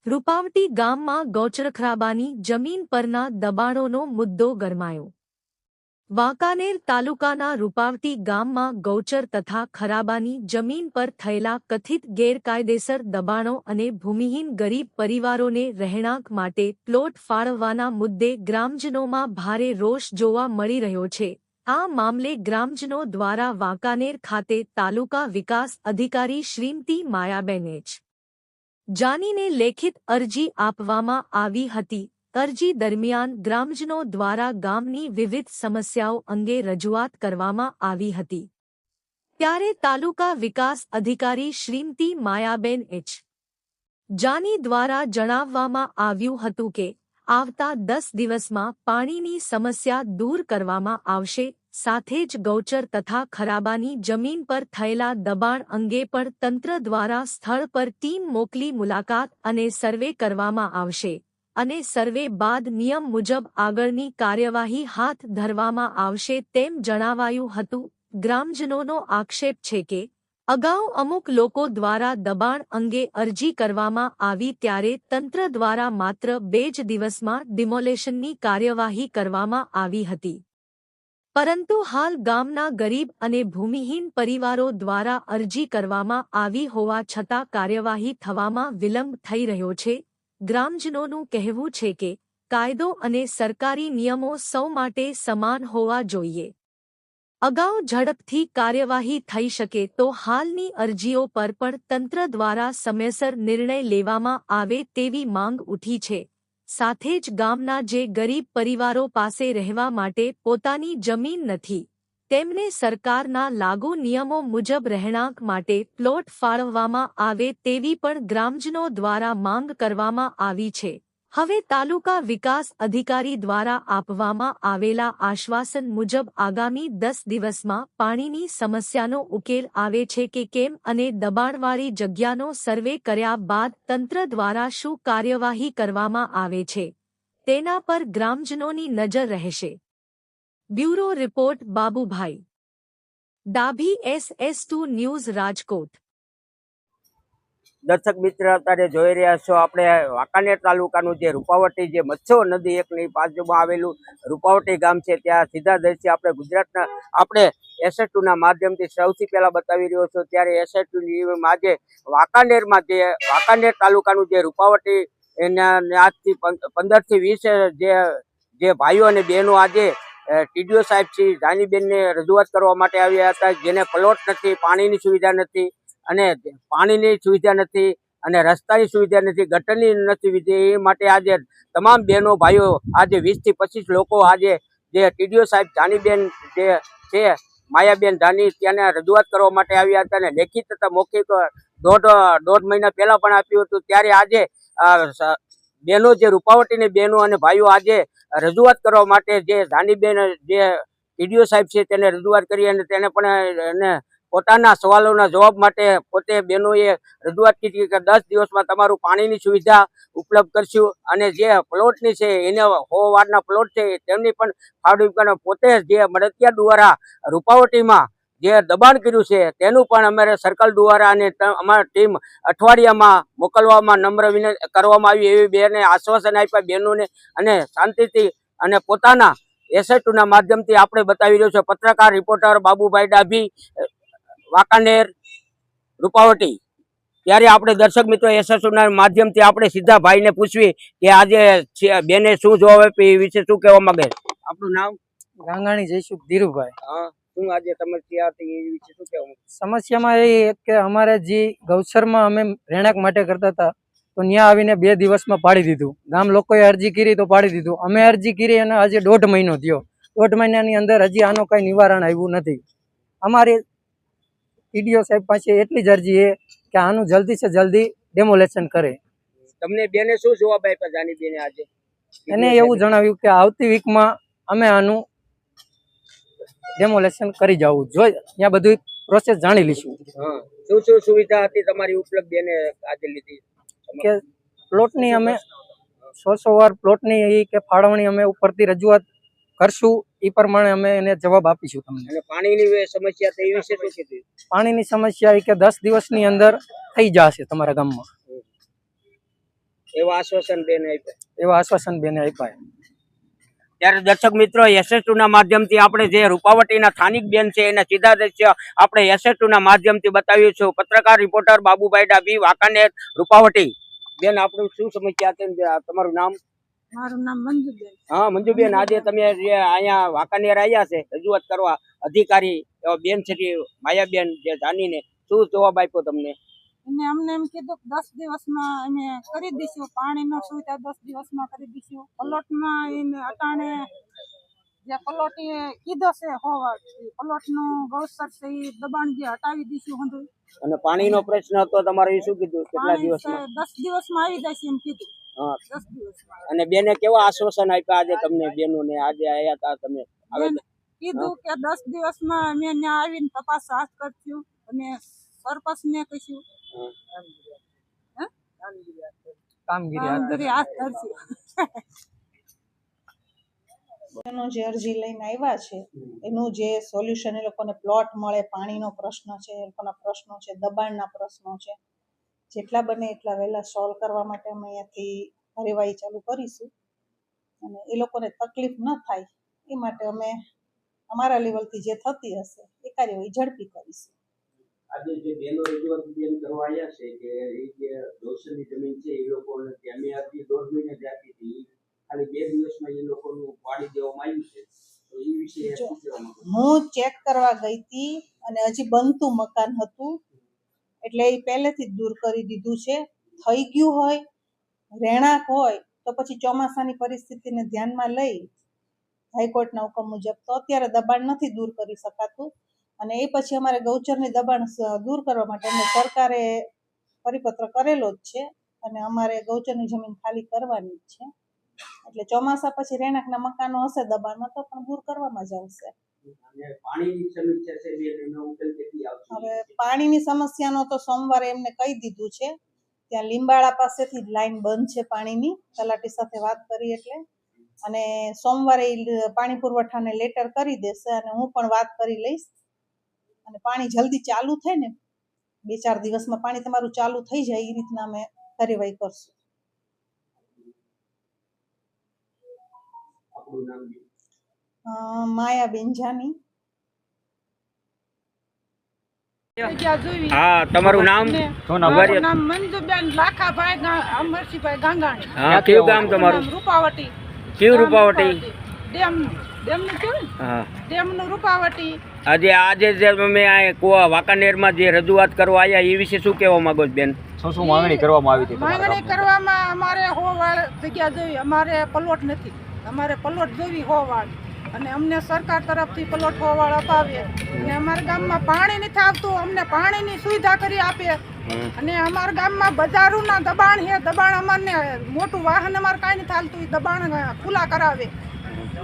રૂપાવટી ગામમાં ગૌચરખરાબાની જમીન પરના દબાણોનો મુદ્દો ગરમાયો। વાંકાનેર તાલુકાના રૂપાવટી ગામમાં ગૌચર તથા ખરાબાની જમીન પર થયેલા કથિત ગેરકાયદેસર દબાણો અને ભૂમિહીન ગરીબ પરિવારોને રહેણાંક માટે પ્લોટ ફાળવવાના મુદ્દે ગ્રામજનોમાં ભારે રોષ જોવા મળી રહ્યો છે। આ મામલે ગ્રામજનો દ્વારા વાંકાનેર ખાતે તાલુકા વિકાસ અધિકારી શ્રીમતી માયાબેન એચ જાનીને લેખિત અરજી આપવામાં આવી હતી। અરજી દરમિયાન ગ્રામજનો દ્વારા ગામની વિવિધ સમસ્યાઓ અંગે રજૂઆત કરવામાં આવી હતી। ત્યારે તાલુકા વિકાસ અધિકારી શ્રીમતી માયાબેન એચ જાની દ્વારા જણાવવામાં આવ્યું હતું કે આવતા 10 દિવસમાં પાણીની સમસ્યા દૂર કરવામાં આવશે। સાથે જ ગૌચર તથા ખરાબાની જમીન પર થયેલા દબાણ અંગે પણ તંત્ર દ્વારા સ્થળ પર ટીમ મોકલી મુલાકાત અને સર્વે કરવામાં આવશે અને સર્વે બાદ નિયમ મુજબ આગળની કાર્યવાહી હાથ ધરવામાં આવશે તેમ જણાવાયું હતું। ગ્રામજનોનો આક્ષેપ છે કે અગાઉ અમુક લોકો દ્વારા દબાણ અંગે અરજી કરવામાં આવી ત્યારે તંત્ર દ્વારા માત્ર 2 જ દિવસમાં ડિમોલેશનની કાર્યવાહી કરવામાં આવી હતી, પરંતુ હાલ ગામના ગરીબ અને ભૂમિહીન પરિવારો દ્વારા અરજી કરવામાં આવી હોવા છતાં કાર્યવાહી થવામાં વિલંબ થઈ રહ્યો છે। ગ્રામજનોનું કહેવું છે કે કાયદો અને સરકારી નિયમો સૌ માટે સમાન હોવા જોઈએ। અગાઉ ઝડપથી કાર્યવાહી થઈ શકે તો હાલની અરજીઓ પર પણ તંત્ર દ્વારા સમયસર નિર્ણય લેવામાં આવે તેવી માંગ ઉઠી છે। સાથે જ ગામના જે ગરીબ પરિવારો પાસે રહેવા માટે પોતાની જમીન નથી, તેમને સરકારના લાગુ નિયમો મુજબ રહેણાંક માટે પ્લોટ ફાળવવામાં આવે તેવી પણ ગ્રામજનો દ્વારા માંગ કરવામાં આવી છે। હવે તાલુકા વિકાસ અધિકારી દ્વારા આપવામાં આવેલા આશ્વાસન મુજબ આગામી 10 દિવસમાં પાણીની સમસ્યાનો ઉકેલ આવે છે કે કેમ અને દબાણવાળી જગ્યાનો સર્વે કર્યા બાદ તંત્ર દ્વારા શું કાર્યવાહી કરવામાં આવે છે તેના પર ગ્રામજનોની નજર રહેશે। Bureau report Babubhai Dabhi SS2 news Rajkot. દર્શક મિત્ર અત્યારે જોઈ રહ્યા છો આપણે વાંકાનેર તાલુકાનું જે રૂપાવટી જે મચ્છો નદી એકની બાજુમાં આવેલું રૂપાવટી ગામ છે ત્યાં સીધા દર્શી આપણે ગુજરાતના આપણે SS2 ના માધ્યમથી સૌથી પહેલા બતાવી રહ્યો છું। ત્યારે SS2 ની આજે વાંકાનેરમાં જે વાંકાનેર તાલુકાનું જે રૂપાવટી એના આજથી 15 થી 20 જે ભાઈઓ અને બહેનો આજે ટીડીઓ સાહેબ શ્રી જાનીબેનને રજૂઆત કરવા માટે આવ્યા હતા, જેને પ્લોટ નથી, પાણીની સુવિધા નથી અને પાણીની સુવિધા નથી અને રસ્તાની સુવિધા નથી, ગટરની નથી, એ માટે આજે તમામ બહેનો ભાઈઓ આજે 20 થી 25 લોકો આજે જે ટીડીઓ સાહેબ જાનીબેન જે છે માયાબેન જાની ત્યાં રજૂઆત કરવા માટે આવ્યા હતા અને લેખિત તથા મૌખિક દોઢ મહિના પહેલા પણ આપ્યું હતું। ત્યારે આજે બહેનો જે રૂપાવટીની બહેનો અને ભાઈઓ આજે રજૂઆત કરવા માટે જે જાનીબેન જે ટીડીઓ સાહેબ છે તેને રજૂઆત કરી અને તેને પણ પોતાના સવાલોના જવાબ માટે પોતે બહેનોએ રજૂઆત કરી કે 10 દિવસમાં તમારું પાણીની સુવિધા ઉપલબ્ધ કરશું અને જે પ્લોટની છે એને 100 વારના પ્લોટ છે તેમની પણ ફાળવણી પોતે જે મળતિયા દ્વારા રૂપાવટીમાં જે દબાણ કર્યું છે તેનું પણ અમારે સર્કલ દ્વારા અને અમારી ટીમ અઠવાડિયામાં મોકલવામાં નમ્ર વિનંતી કરવામાં આવી એવી બેને આશ્વાસન આપ્યા બહેનોને અને શાંતિથી અને પોતાના SS2 ના માધ્યમથી આપણે બતાવી રહ્યો છે। પત્રકાર રિપોર્ટર બાબુભાઈ ડાભી વાંકાનેર રૂપાવટી। ત્યારે આપણે દર્શક મિત્રો SS2 ના માધ્યમથી આપણે સીધા ભાઈને પૂછવી કે આજે બેને શું જવાબ આપ્યો એ વિશે શું કહેવા માંગે? આપણું નામ? ગાંગાણી જયસુખ ધીરુભાઈ। શું આજે સમસ્યા હતી એ વિશે શું કહેવા માંગે? સમસ્યામાં એ કે અમારે જે ગૌચરમાં અમે રહેણાંક માટે કરતા હતા તો ત્યાં આવીને 2 દિવસમાં પાડી દીધું। ગામ લોકોએ અરજી કરી તો પાડી દીધું। અમે અરજી કરી અને આજે 1.5 મહિનો થયો। 1.5 મહિનાની અંદર હજી આનો કઈ નિવારણ આવ્યું નથી। અમારી ટીડીઓ સાહેબ પાસે એટલી જ અરજી છે કે આનું જલ્દી સે જલ્દી ડેમોલેશન કરે। તમને બેને શું જવાબ આપ્યા જાની બેને આજે? એને એવું જણાવ્યું કે આવતી વીકમાં અમે આનું ડેમોલેશન કરી જવું જોઈએ, ત્યાં બધું પ્રોસેસ જાણી લઈશું। શું શું સુવિધા હતી તમારી ઉપલબ્ધ બેને આજે લીધી? કે પ્લોટની અમે 100 વાર પ્લોટની કે ફાળવણી અમે ઉપરથી રજૂઆત કરશું, એ પ્રમાણે અમે એને જવાબ આપીશું તમને। અને પાણીની સમસ્યા તે વિશે શું કીધું? પાણીની સમસ્યા એ કે 10 દિવસની અંદર થઈ જશે તમારા ગામમાં। એવા આશ્વાસન બેન આપ્યા. એવા આશ્વાસન બેને આપ્યા. ત્યારે દર્શક મિત્રો SH2 ના માધ્યમથી આપણે જે રૂપાવટીના સ્થાનિક બેન છે એના સીધા દ્રશ્ય આપણે SH2 ના માધ્યમથી બતાવ્યું છું. પત્રકાર રિપોર્ટર બાબુભાઈ ડાભી, વાંકાનેર, રૂપાવટી. બેન આપણું શું સમસ્યા છે? તમારું નામ? મારું નામ મંજુબેન. હા મંજુબેન, આજે તમે જે અહીંયા વાંકાનેર આવ્યા છે રજૂઆત કરવા, અધિકારી એવા બેન છે માયાબેન જે જાણીને શું જવાબ આપ્યો તમને? એને અમને એમ કીધું કે 10 દિવસમાં અમે કરી દઈશું, પાણીનો સુવિધા 10 દિવસમાં કરી દઈશું. પ્લોટમાં એને અટાણે જે પ્લોટી કીધો છે હોવાડ પ્લોટનું ગૌસર છે એ દબાણ જે હટાવી દઈશું હંધું. અને પાણીનો પ્રશ્ન હતો તમારે, એ શું કીધું? કેટલા પાણી દિવસમાં? 10 દિવસમાં આવી જશે એમ કીધું. હા. 10 દિવસમાં અને બેને કેવા આશ્વાસન આપ્યા આજે તમને? બેનોને આજે આયા હતા તમે? કીધું કે 10 દિવસમાં અમે ત્યાં આવીને તપાસ હાથ કરશું અને સરપંચને કહીશું કામગીરી હાથ ધરશું. એનો જે અરજી લઈને આવ્યા છે એનું જે સોલ્યુશન, એ લોકોને પ્લોટ મળે, પાણીનો પ્રશ્ન છે, એ લોકોના પ્રશ્નો છે, દબાણના પ્રશ્નો છે, જેટલા બને એટલા વહેલા સોલ્વ કરવા માટે અમે અહીંયાથી કાર્યવાહી ચાલુ કરીશું અને એ લોકોને તકલીફ ન થાય એ માટે અમે અમારા લેવલથી જે થતી હશે એ કાર્યવાહી ઝડપી કરીશું. આજે જે બેનો રજૂઆત બેન કરવા આવ્યા છે કે એ જે ગૌસરની જમીન છે એ લોકોને અમે અરજી 1.5 મહિને જ આપી હતી, ખાલી 2 દિવસમાં એ લોકોનું પાડી દેવામાં આવ્યું છે, તો એ વિશે શું કહેવા માંગો? હું ચેક કરવા ગઈ હતી અને હજી બનતું મકાન હતું એટલે એ પહેલેથી જ દૂર કરી દીધું છે. થઈ ગયું હોય, રહેણાંક હોય તો પછી ચોમાસાની પરિસ્થિતિને ધ્યાનમાં લઈ હાઈકોર્ટના હુકમ મુજબ તો અત્યારે દબાણ નથી દૂર કરી શકાતું અને એ પછી અમારે ગૌચરની દબાણ દૂર કરવા માટે અમને સરકારે પરિપત્ર કરેલો જ છે અને અમારે ગૌચરની જમીન ખાલી કરવાની જ છે. એટલે ચોમાસા પછી રહેણાંકના મકાનો હશે દબાણમાં તો પણ દૂર કરવામાં જ આવશે. પાણીની સમસ્યા છે બેન, એનો ઉકેલ કેટલી આવશે? હવે પાણીની સમસ્યાનો તો સોમવારે એમને કહી દીધું છે. ત્યાં લીંબાળા પાસેથી જ લાઈન બંધ છે પાણીની, તલાટી સાથે વાત કરી એટલે, અને સોમવારે પાણી પુરવઠાને લેટર કરી દેશે અને હું પણ વાત કરી લઈશ અને પાણી જલ્દી ચાલુ થાય ને 2-4 દિવસમાં પાણી તમારું ચાલુ થઈ જાય એ રીતના અમે કાર્યવાહી કરશું. આપણું નામ? માયાબેન જાની. હા, તમારું નામ? મારું નામ મંજુબેન લાખાભાઈ અમરસિંહભાઈ ગાંગાણી. હા, કયું ગામ તમારું? રૂપાવટી. કયું રૂપાવટી? ડેમનું કેવું? હા, ડેમનું રૂપાવટી. આજે જે તમે આ વાંકાનેરમાં જે રજૂઆત કરવા આવ્યા એ વિશે શું કહેવા માંગો છો બેન? શું માંગણી કરવામાં આવી હતી? માંગણી કરવામાં અમારે 100 વાળ જગ્યા જોઈએ, અમારે પ્લોટ નથી, અમારે પ્લોટ જોવી 100 વાળ અને અમને સરકાર તરફથી પ્લોટ 100 વાળ અપાવે અને અમારા ગામમાં પાણી નથી આવતું, અમને પાણીની સુવિધા કરી આપે અને અમારા ગામમાં બજારોના દબાણ છે, દબાણ અમારને મોટું વાહન અમારે કાંઈ નથી હાલતું, એ દબાણ ખુલ્લા કરાવે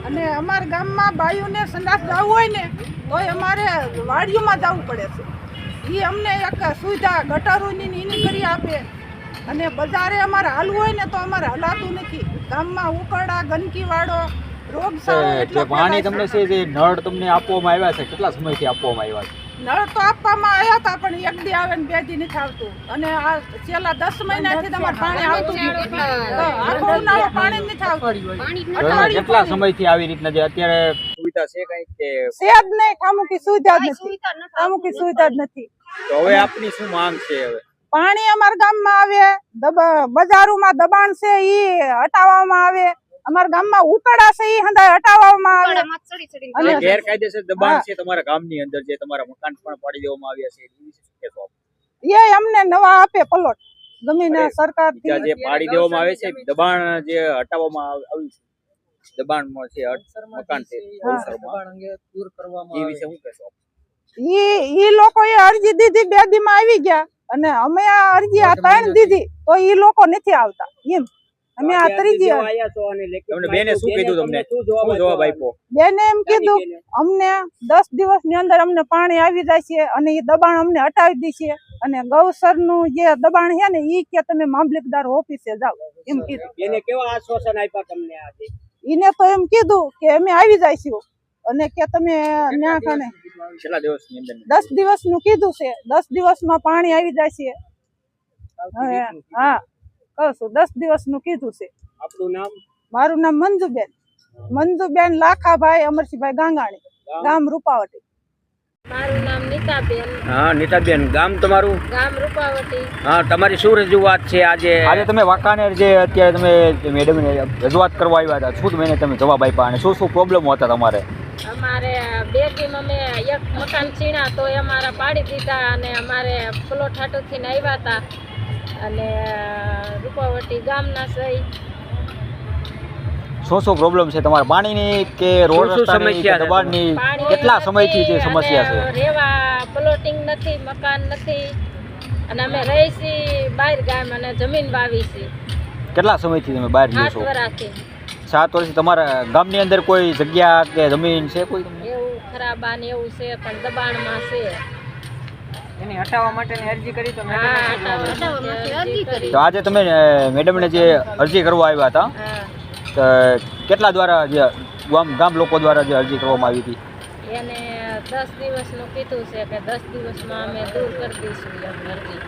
અને અમારા ગામમાં બાયુને સંડાસ જવું હોય ને તોય અમારે વાડીઓમાં જવું પડે છે. એ અમને એક સુવિધા ગટરોની એની કરી આપે અને બજારે અમારે હાલવું હોય ને તો અમારે હલાતું નથી. ગામમાં ઉકરડા, ગંદકીવાળો રોગચાળો. પાણી તમને છે જે નળ તમને આપવામાં આવ્યા છે, કેટલા સમયથી આપવામાં આવ્યા છે? નળ તો આપવામાં આવ્યા હતા પણ 1 દી આવે ને 2 દી નથી આવતું અને આ છેલ્લા 10 મહિનાથી તમારે પાણી આવતું આખો ઉનાળો પાણી નથી આવતું. કેટલા સમયથી આવી રીતના જે અત્યારે સુવિધા છે કઈ કે છે જ નહીં? ઠામુકી સુવિધા જ નથી, ઠામુકી સુવિધા જ નથી. તો હવે આપની શું માંગ છે? હવે પાણી અમારા ગામમાં આવે, બજારોમાં દબાણ છે એ હટાવવામાં આવે, અમારા ગામમાં ઉકરડા છે એ હંધાય હટાવવામાં આવે અને ગેરકાયદેસર દબાણ છે તમારા ગામની અંદર જે તમારા મકાન પણ પાડી દેવામાં આવ્યા છે, એ વિશે શું કહેશો? એ અમને નવા આપે પ્લોટ જમીન સરકાર જે પાડી દેવામાં આવે છે, દબાણ જે હટાવવામાં આવ્યું છે, દબાણમાં છે મકાન છે દૂર કરવામાં એ વિશે શું કહેશો? ઈ લોકોએ અરજી દીધી 2 દીમાં આવી ગયા અને અમે આ અરજી આ 3 દીધી તો ઈ લોકો નથી આવતા. એમ અમે આ ત્રીજી બેને શું કીધું તમને? શું જવાબ આપ્યો? બેને એમ કીધું અમને 10 દિવસની અંદર અમને પાણી આવી જાય છે અને એ દબાણ અમને હટાવી દેશે અને ગૌસરનું જે દબાણ છે ને ઈ કે તમે મામલતદાર ઓફિસે જાઓ એમ કીધું. એને કેવા આશ્વાસન આપ્યા તમને આજે? ઈને તો એમ કીધું કે અમે આવી જઈશું અને કે તમે ન્યા કને કેટલા દિવસની અંદર? 10 દિવસનું કીધું છે, 10 દિવસમાં પાણી આવી જાય છે. હા, કહું છું 10 દિવસનું કીધું છે. આપણું નામ? મારું નામ મંજુબેન લાખાભાઈ અમરસિંહભાઈ ગાંગાણી, ગામ રૂપાવટી. મારું નામ નીતાબેન, હા નીતાબેન, ગામ તમારું? ગામ રૂપાવટી. હા, તમારી શું રજૂઆત છે આજે? આજે તમે વાંકાનેર જે અત્યારે તમે મેડમને રજૂઆત કરવા આવ્યા હતા, શું તમે એને તમે જવાબ આપ્યા અને શું શું પ્રોબ્લેમ હતા તમારે? અમારે 2 ટીમ અમે એક મકાન છીણા તો એ અમારા પાડી દીધા અને અમારે પ્લોટ હાટુથી આવ્યા હતા અને રૂપાવટી ગામના સહી. શું શું પ્રોબ્લેમ છે તમારે? પાણીની કે રોડ શું શું રસ્તાની કે સમસ્યા છે? દબાણની? પાણી કેટલા સમયથી જે નથી સમસ્યા છે? અને રહેવા પ્લોટિંગ નથી, મકાન નથી અને અમે રહી છીએ બહાર ગામ અને જમીન વાવી છીએ કેટલા સમયથી તમે બહાર રહ્યો 8 છો? વર્ષથી. 7 વર્ષથી. તમારા ગામની અંદર કોઈ જગ્યા કે જમીન છે કોઈ તમને? એવું ખરાબા ને એવું છે પણ દબાણમાં છે. એની હટાવવા માટેની અરજી કરી તો હા, હટાવવા અરજી કરી. તો આજે તમે મેડમને જે અરજી કરવા આવ્યા હતા હા, તો કેટલા દ્વારા જે ગામ લોકો દ્વારા જે અરજી કરવામાં આવી હતી? એને 10 દિવસનું કીધું છે કે 10 દિવસમાં અમે દૂર કરી દઈશું એમ અરજી.